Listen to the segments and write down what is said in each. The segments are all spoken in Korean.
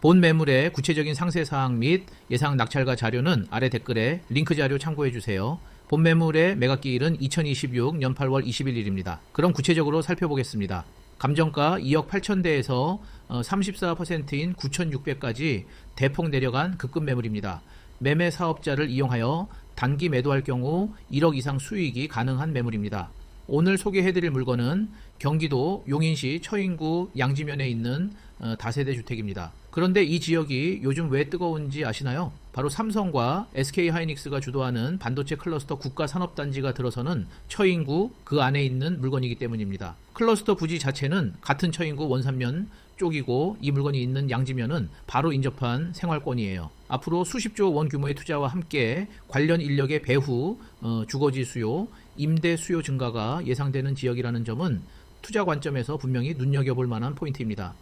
본 매물의 구체적인 상세 사항 및 예상 낙찰가 자료는 아래 댓글에 링크 자료 참고해 주세요. 본 매물의 매각기일은 2026년 8월 21일입니다. 그럼 구체적으로 살펴보겠습니다. 감정가 2억 8천대에서 34%인 9,600까지 대폭 내려간 급급 매물입니다. 매매 사업자를 이용하여 단기 매도할 경우 1억 이상 수익이 가능한 매물입니다. 오늘 소개해드릴 물건은 경기도 용인시 처인구 양지면에 있는 다세대 주택입니다. 그런데 이 지역이 요즘 왜 뜨거운지 아시나요? 바로 삼성과 SK하이닉스가 주도하는 반도체 클러스터 국가산업단지가 들어서는 처인구 그 안에 있는 물건이기 때문입니다. 클러스터 부지 자체는 같은 처인구 원산면 쪽이고 이 물건이 있는 양지면은 바로 인접한 생활권이에요. 앞으로 수십조 원 규모의 투자와 함께 관련 인력의 배후, 주거지 수요, 임대 수요 증가가 예상되는 지역이라는 점은 투자 관점에서 분명히 눈여겨볼 만한 포인트입니다.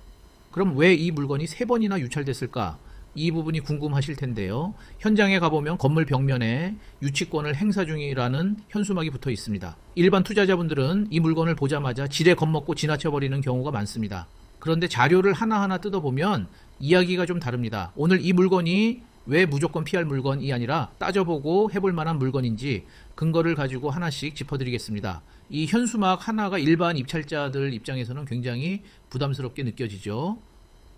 그럼 왜 이 물건이 3번이나 유찰됐을까? 이 부분이 궁금하실 텐데요. 현장에 가보면 건물 벽면에 유치권을 행사 중이라는 현수막이 붙어 있습니다. 일반 투자자분들은 이 물건을 보자마자 지레 겁먹고 지나쳐버리는 경우가 많습니다. 그런데 자료를 하나하나 뜯어보면 이야기가 좀 다릅니다. 오늘 이 물건이 왜 무조건 피할 물건이 아니라 따져보고 해볼 만한 물건인지 근거를 가지고 하나씩 짚어드리겠습니다. 이 현수막 하나가 일반 입찰자들 입장에서는 굉장히 부담스럽게 느껴지죠.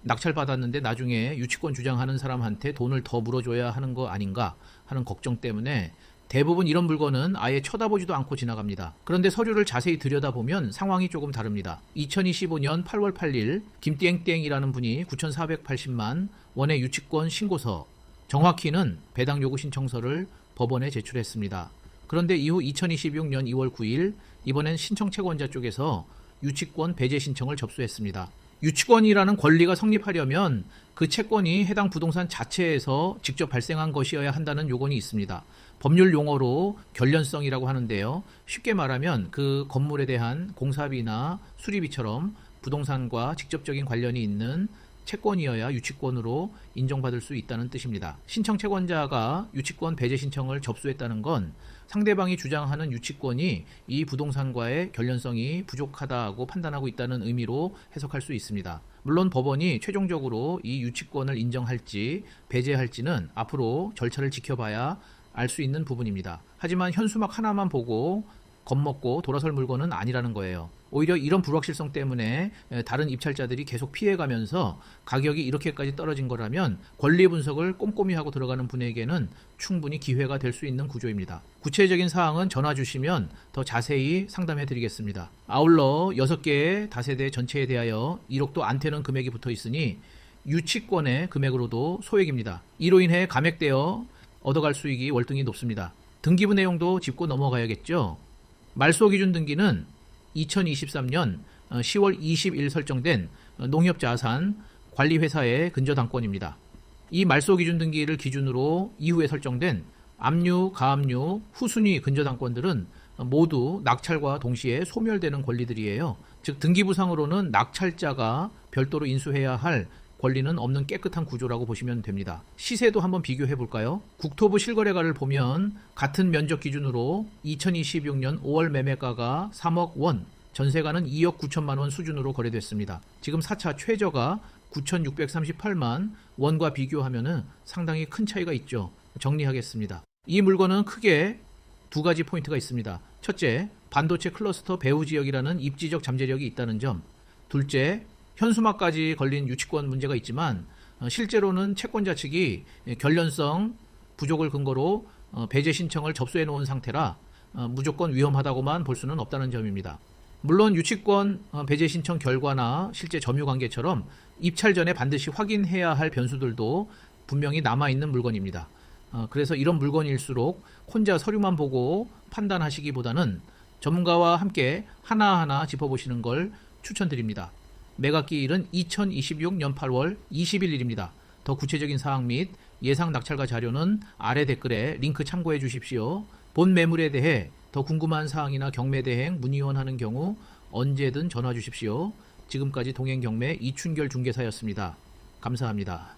낙찰받았는데 나중에 유치권 주장하는 사람한테 돈을 더 물어줘야 하는 거 아닌가 하는 걱정 때문에 대부분 이런 물건은 아예 쳐다보지도 않고 지나갑니다. 그런데 서류를 자세히 들여다보면 상황이 조금 다릅니다. 2025년 8월 8일 김땡땡이라는 분이 9,480만 원의 유치권 신고서, 정확히는 배당 요구 신청서를 법원에 제출했습니다. 그런데 이후 2026년 2월 9일 이번엔 신청 채권자 쪽에서 유치권 배제 신청을 접수했습니다. 유치권이라는 권리가 성립하려면 그 채권이 해당 부동산 자체에서 직접 발생한 것이어야 한다는 요건이 있습니다. 법률 용어로 결련성이라고 하는데요. 쉽게 말하면 그 건물에 대한 공사비나 수리비처럼 부동산과 직접적인 관련이 있는 채권이어야 유치권으로 인정받을 수 있다는 뜻입니다. 신청 채권자가 유치권 배제 신청을 접수했다는 건 상대방이 주장하는 유치권이 이 부동산과의 결련성이 부족하다고 판단하고 있다는 의미로 해석할 수 있습니다. 물론 법원이 최종적으로 이 유치권을 인정할지 배제할지는 앞으로 절차를 지켜봐야 알 수 있는 부분입니다. 하지만 현수막 하나만 보고 겁먹고 돌아설 물건은 아니라는 거예요. 오히려 이런 불확실성 때문에 다른 입찰자들이 계속 피해가면서 가격이 이렇게까지 떨어진 거라면 권리 분석을 꼼꼼히 하고 들어가는 분에게는 충분히 기회가 될 수 있는 구조입니다. 구체적인 사항은 전화 주시면 더 자세히 상담해 드리겠습니다. 아울러 6개의 다세대 전체에 대하여 1억도 안 되는 금액이 붙어 있으니 유치권의 금액으로도 소액입니다. 이로 인해 감액되어 얻어갈 수익이 월등히 높습니다. 등기부 내용도 짚고 넘어가야겠죠. 말소 기준 등기는 2023년 10월 20일 설정된 농협자산 관리회사의 근저당권입니다. 이 말소 기준 등기를 기준으로 이후에 설정된 압류, 가압류, 후순위 근저당권들은 모두 낙찰과 동시에 소멸되는 권리들이에요. 즉 등기부상으로는 낙찰자가 별도로 인수해야 할 권리는 없는 깨끗한 구조라고 보시면 됩니다. 시세도 한번 비교해 볼까요? 국토부 실거래가를 보면 같은 면적 기준으로 2026년 5월 매매가가 3억 원, 전세가는 2억 9천만 원 수준으로 거래됐습니다. 지금 4차 최저가 9,638만 원과 비교하면 상당히 큰 차이가 있죠. 정리하겠습니다. 이 물건은 크게 두 가지 포인트가 있습니다. 첫째, 반도체 클러스터 배후 지역이라는 입지적 잠재력이 있다는 점. 둘째, 현수막까지 걸린 유치권 문제가 있지만 실제로는 채권자 측이 결련성 부족을 근거로 배제 신청을 접수해 놓은 상태라 무조건 위험하다고만 볼 수는 없다는 점입니다. 물론 유치권 배제 신청 결과나 실제 점유 관계처럼 입찰 전에 반드시 확인해야 할 변수들도 분명히 남아있는 물건입니다. 그래서 이런 물건일수록 혼자 서류만 보고 판단하시기보다는 전문가와 함께 하나하나 짚어보시는 걸 추천드립니다. 매각기일은 2026년 8월 21일입니다. 더 구체적인 사항 및 예상 낙찰가 자료는 아래 댓글에 링크 참고해 주십시오. 본 매물에 대해 더 궁금한 사항이나 경매대행 문의원하는 경우 언제든 전화 주십시오. 지금까지 동행경매 이춘결 중개사였습니다. 감사합니다.